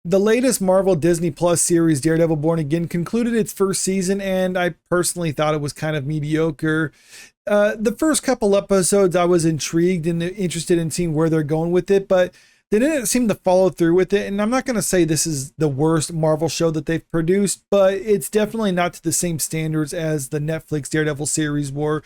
The latest Marvel Disney Plus series, Daredevil Born Again, concluded its first season, and I personally thought it was kind of mediocre. The first couple episodes, I was intrigued and interested in seeing where they're going with it, but they didn't seem to follow through with it. And I'm not going to say this is the worst Marvel show that they've produced, but it's definitely not to the same standards as the Netflix Daredevil series were.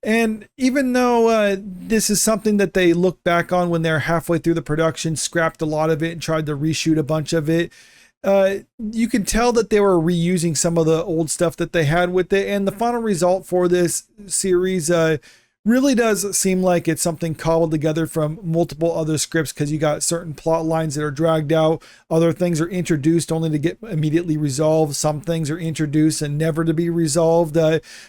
And even though this is something that they look back on when they're halfway through the production, scrapped a lot of it and tried to reshoot a bunch of it, you can tell that they were reusing some of the old stuff that they had with it. And the final result for this series really does seem like it's something cobbled together from multiple other scripts, because you got certain plot lines that are dragged out. Other things are introduced only to get immediately resolved. Some things are introduced and never to be resolved.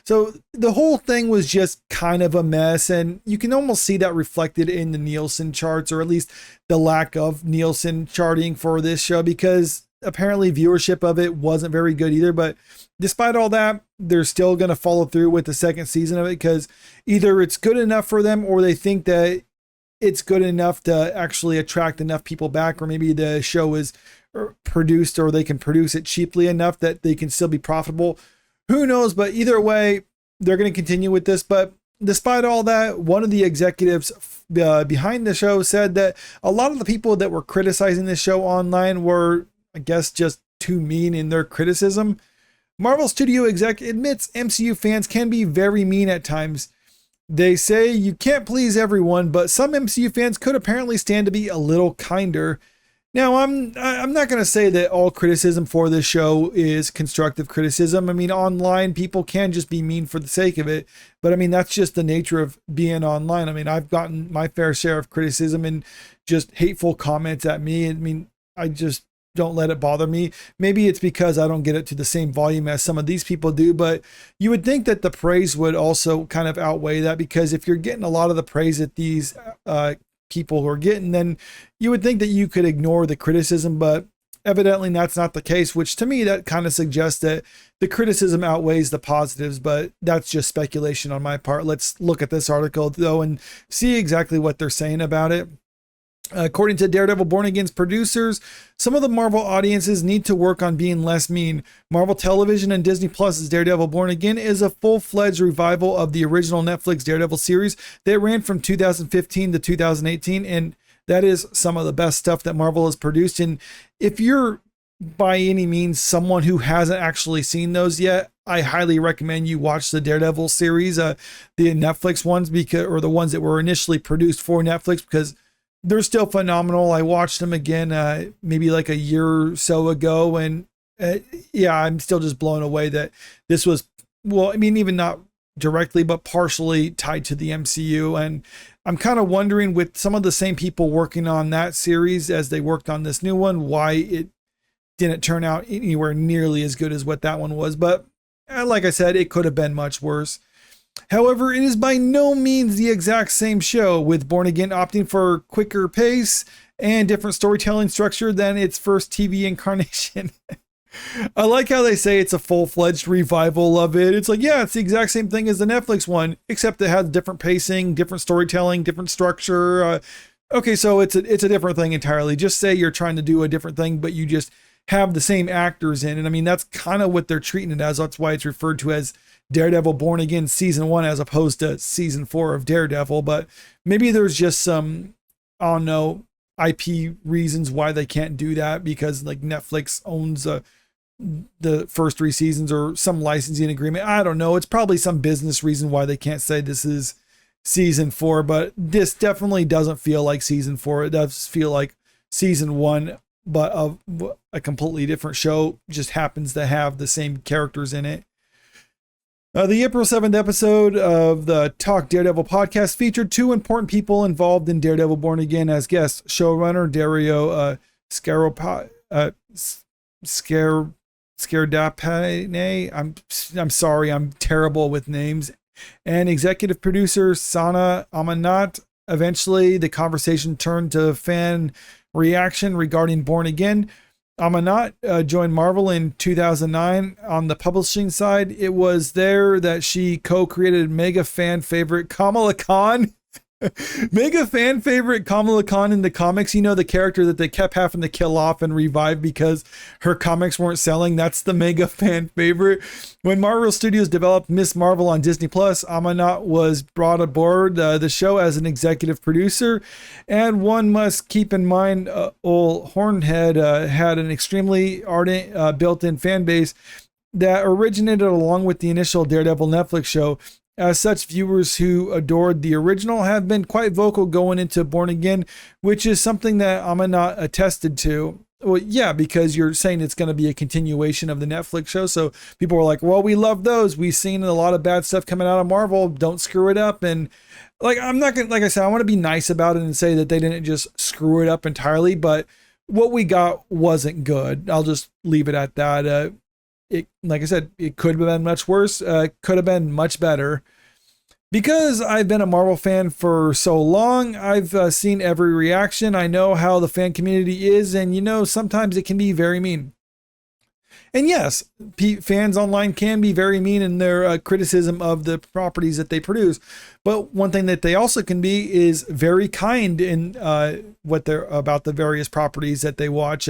So the whole thing was just kind of a mess. And you can almost see that reflected in the Nielsen charts, or at least the lack of Nielsen charting for this show, because apparently viewership of it wasn't very good either. But despite all that, they're still going to follow through with the second season of it, because either it's good enough for them, or they think that it's good enough to actually attract enough people back, or maybe the show is produced, or they can produce it cheaply enough that they can still be profitable. Who knows? But either way, they're going to continue with this. But despite all that, one of the executives behind the show said that a lot of the people that were criticizing this show online were, I guess, just too mean in their criticism. Marvel Studio exec admits MCU fans can be very mean at times. They say you can't please everyone, but some MCU fans could apparently stand to be a little kinder. Now, I'm not going to say that all criticism for this show is constructive criticism. I mean, online people can just be mean for the sake of it, but I mean, that's just the nature of being online. I mean, I've gotten my fair share of criticism and just hateful comments at me. I mean, I just don't let it bother me. Maybe it's because I don't get it to the same volume as some of these people do, but you would think that the praise would also kind of outweigh that, because if you're getting a lot of the praise that these people are getting, then you would think that you could ignore the criticism, but evidently that's not the case, which to me, that kind of suggests that the criticism outweighs the positives, but that's just speculation on my part. Let's look at this article though and see exactly what they're saying about it. According to Daredevil Born Again's producers, some of the Marvel audiences need to work on being less mean. Marvel Television and Disney Plus's Daredevil Born Again is a full-fledged revival of the original Netflix Daredevil series that ran from 2015 to 2018, and that is some of the best stuff that Marvel has produced. And if you're by any means someone who hasn't actually seen those yet, I highly recommend you watch the Daredevil series, the Netflix ones, because, or the ones that were initially produced for Netflix, because they're still phenomenal. I watched them again maybe like a year or so ago, and yeah, I'm still just blown away that this was, well, I mean, even not directly, but partially tied to the MCU. And I'm kind of wondering, with some of the same people working on that series as they worked on this new one, why it didn't turn out anywhere nearly as good as what that one was. But like I said, it could have been much worse. However, it is by no means the exact same show, with Born Again opting for quicker pace and different storytelling structure than its first TV incarnation. I like how they say it's a full-fledged revival of it. It's like, yeah, it's the exact same thing as the Netflix one, except it has different pacing, different storytelling, different structure. Okay, so it's a different thing entirely. Just say you're trying to do a different thing, but you just have the same actors in. And I mean, that's kind of what they're treating it as. That's why it's referred to as Daredevil Born Again season 1 as opposed to season 4 of Daredevil. But maybe there's just some, I don't know, IP reasons why they can't do that, because like Netflix owns the first 3 seasons, or some licensing agreement. I don't know. It's probably some business reason why they can't say this is season 4, but this definitely doesn't feel like season 4. It does feel like season 1, but of a completely different show, just happens to have the same characters in it. The April 7th episode of the Talk Daredevil podcast featured 2 important people involved in Daredevil Born Again as guests: showrunner Dario Scaredapane. I'm sorry, I'm terrible with names. And executive producer Sana Amanat. Eventually, the conversation turned to fan reaction regarding Born Again. Amanat joined Marvel in 2009 on the publishing side. It was there that she co-created mega fan favorite Kamala Khan. Mega fan favorite Kamala Khan in the comics. You know, the character that they kept having to kill off and revive because her comics weren't selling. That's the mega fan favorite. When Marvel Studios developed Miss Marvel on Disney Plus, Amanat was brought aboard the show as an executive producer. And one must keep in mind, old Hornhead had an extremely ardent built-in fan base that originated along with the initial Daredevil Netflix show. As such, viewers who adored the original have been quite vocal going into Born Again, which is something that Amanat attested to. Well, yeah, because you're saying it's going to be a continuation of the Netflix show. So people were like, well, we love those. We've seen a lot of bad stuff coming out of Marvel. Don't screw it up. And like, I'm not going to, like I said, I want to be nice about it and say that they didn't just screw it up entirely, but what we got wasn't good. I'll just leave it at that. It, like I said, it could have been much worse, could have been much better. Because I've been a Marvel fan for so long, I've seen every reaction. I know how the fan community is, and you know, sometimes it can be very mean. And yes, fans online can be very mean in their criticism of the properties that they produce. But one thing that they also can be is very kind in what they're about the various properties that they watch.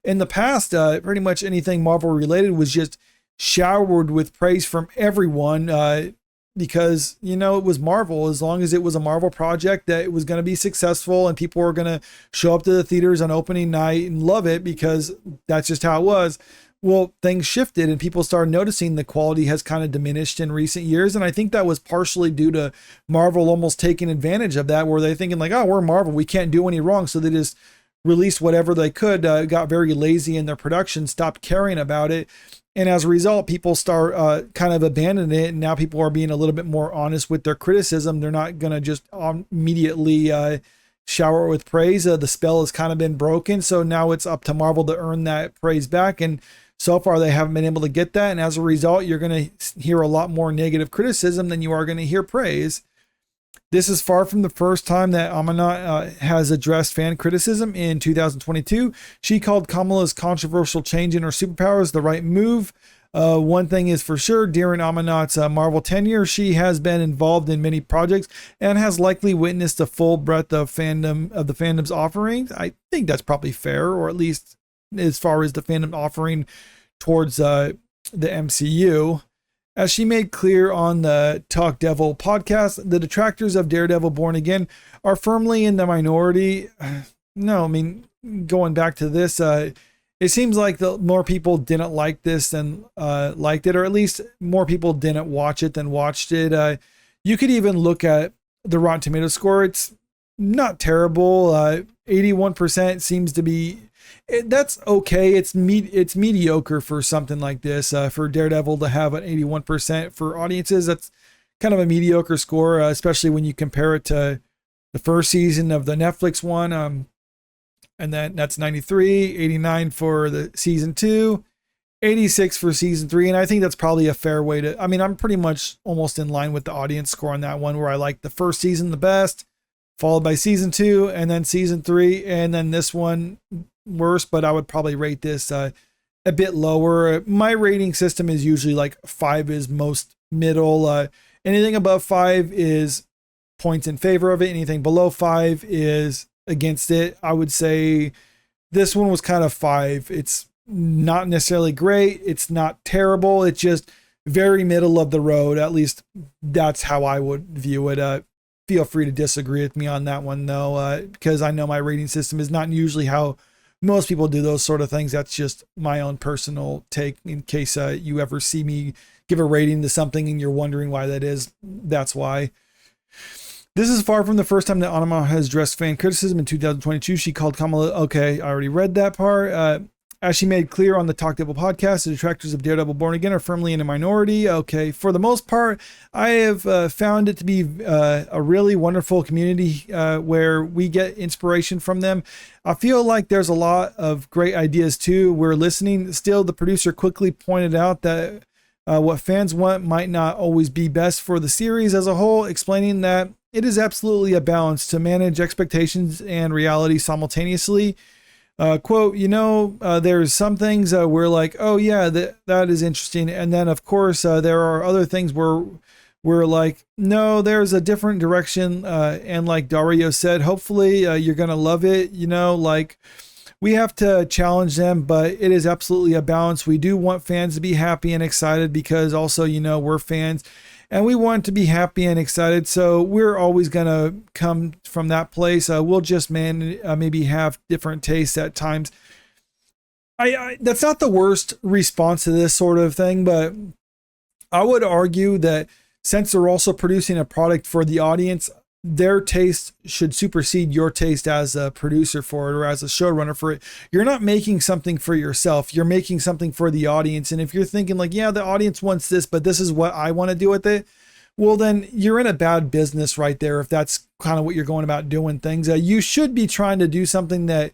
In the past, pretty much anything Marvel related was just showered with praise from everyone because, you know, it was Marvel. As long as it was a Marvel project, that it was going to be successful and people were going to show up to the theaters on opening night and love it because that's just how it was. Well, things shifted and people started noticing the quality has kind of diminished in recent years. And I think that was partially due to Marvel almost taking advantage of that, where they're thinking like, oh, we're Marvel, we can't do any wrong. So they just released whatever they could, got very lazy in their production, stopped caring about it. And as a result, people start kind of abandoning it. And now people are being a little bit more honest with their criticism. They're not going to just immediately shower it with praise. The spell has kind of been broken. So now it's up to Marvel to earn that praise back. And so far, they haven't been able to get that. And as a result, you're going to hear a lot more negative criticism than you are going to hear praise. This is far from the first time that Amanat has addressed fan criticism. In 2022, she called Kamala's controversial change in her superpowers the right move. One thing is for sure, during Amanat's Marvel tenure, she has been involved in many projects and has likely witnessed the full breadth of the fandom's offerings. I think that's probably fair, or at least as far as the fandom offering towards the MCU. As she made clear on the Talk Devil podcast, the detractors of Daredevil Born Again are firmly in the minority. No, I mean, going back to this, it seems like the more people didn't like this than liked it, or at least more people didn't watch it than watched it. You could even look at the Rotten Tomatoes score. It's not terrible. 81% seems to be... that's okay. It's mediocre for something like this. For Daredevil to have an 81% for audiences, that's kind of a mediocre score, especially when you compare it to the first season of the Netflix one. And that's 93, 89 for the season 2, 86 for season 3. And I think that's probably a fair way to, I mean, I'm pretty much almost in line with the audience score on that one, where I like the first season the best, followed by season 2, and then season 3, and then this one worse, but I would probably rate this a bit lower. My rating system is usually like 5 is most middle. Anything above 5 is points in favor of it. Anything below 5 is against it. I would say this one was kind of 5. It's not necessarily great. It's not terrible. It's just very middle of the road. At least that's how I would view it. Feel free to disagree with me on that one though, because I know my rating system is not usually how most people do those sort of things. That's just my own personal take, in case you ever see me give a rating to something and you're wondering why that is. That's why. This is far from the first time that Anima has addressed fan criticism. In 2022, she called Kamala... Okay, I already read that part. As she made clear on the Talk Devil podcast, the detractors of Daredevil Born Again are firmly in a minority. Okay, for the most part, I have found it to be a really wonderful community where we get inspiration from them. I feel like there's a lot of great ideas too. We're listening. Still, the producer quickly pointed out that what fans want might not always be best for the series as a whole, explaining that it is absolutely a balance to manage expectations and reality simultaneously. Quote, there's some things we're like, oh yeah, that is interesting. And then of course, there are other things where we're like, no, there's a different direction. And like Dario said, hopefully you're going to love it. You know, like we have to challenge them, but it is absolutely a balance. We do want fans to be happy and excited because also, you know, we're fans and we want to be happy and excited. So we're always going to come from that place. We'll just maybe have different tastes at times. That's not the worst response to this sort of thing, but I would argue that since they're also producing a product for the audience, their taste should supersede your taste as a producer for it or as a showrunner for it. You're not making something for yourself. You're making something for the audience. And if you're thinking like, yeah, the audience wants this, but this is what I want to do with it, well, then you're in a bad business right there. If that's kind of what you're going about doing things, you should be trying to do something that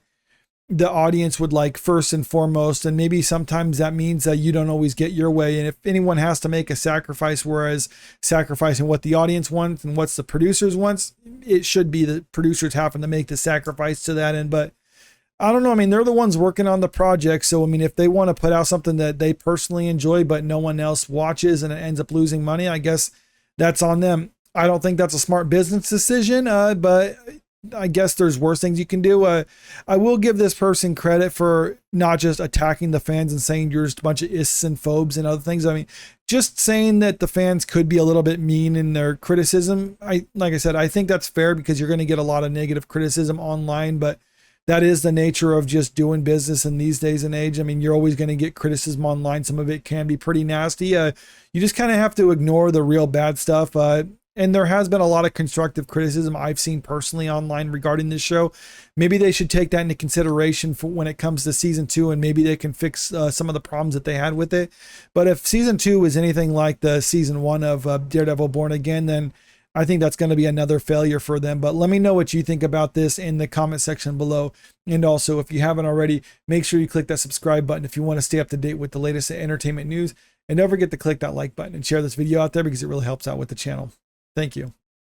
the audience would like first and foremost. And maybe sometimes that means that you don't always get your way. And if anyone has to make a sacrifice, whereas sacrificing what the audience wants and what's the producers wants, it should be the producers having to make the sacrifice to that end. But I don't know. I mean, they're the ones working on the project. So, I mean, if they want to put out something that they personally enjoy, but no one else watches and it ends up losing money, I guess that's on them. I don't think that's a smart business decision, but I guess there's worse things you can do. I will give this person credit for not just attacking the fans and saying you're just a bunch of ists and phobes and other things. I mean, just saying that the fans could be a little bit mean in their criticism. Like I said, I think that's fair because you're going to get a lot of negative criticism online, but that is the nature of just doing business in these days and age. I mean, you're always going to get criticism online. Some of it can be pretty nasty. You just kind of have to ignore the real bad stuff. And there has been a lot of constructive criticism I've seen personally online regarding this show. Maybe they should take that into consideration for when it comes to season 2, and maybe they can fix some of the problems that they had with it. But if season 2 is anything like the season 1 of Daredevil Born Again, then I think that's going to be another failure for them. But let me know what you think about this in the comment section below. And also, if you haven't already, make sure you click that subscribe button if you want to stay up to date with the latest entertainment news. And don't forget to click that like button and share this video out there because it really helps out with the channel. Thank you.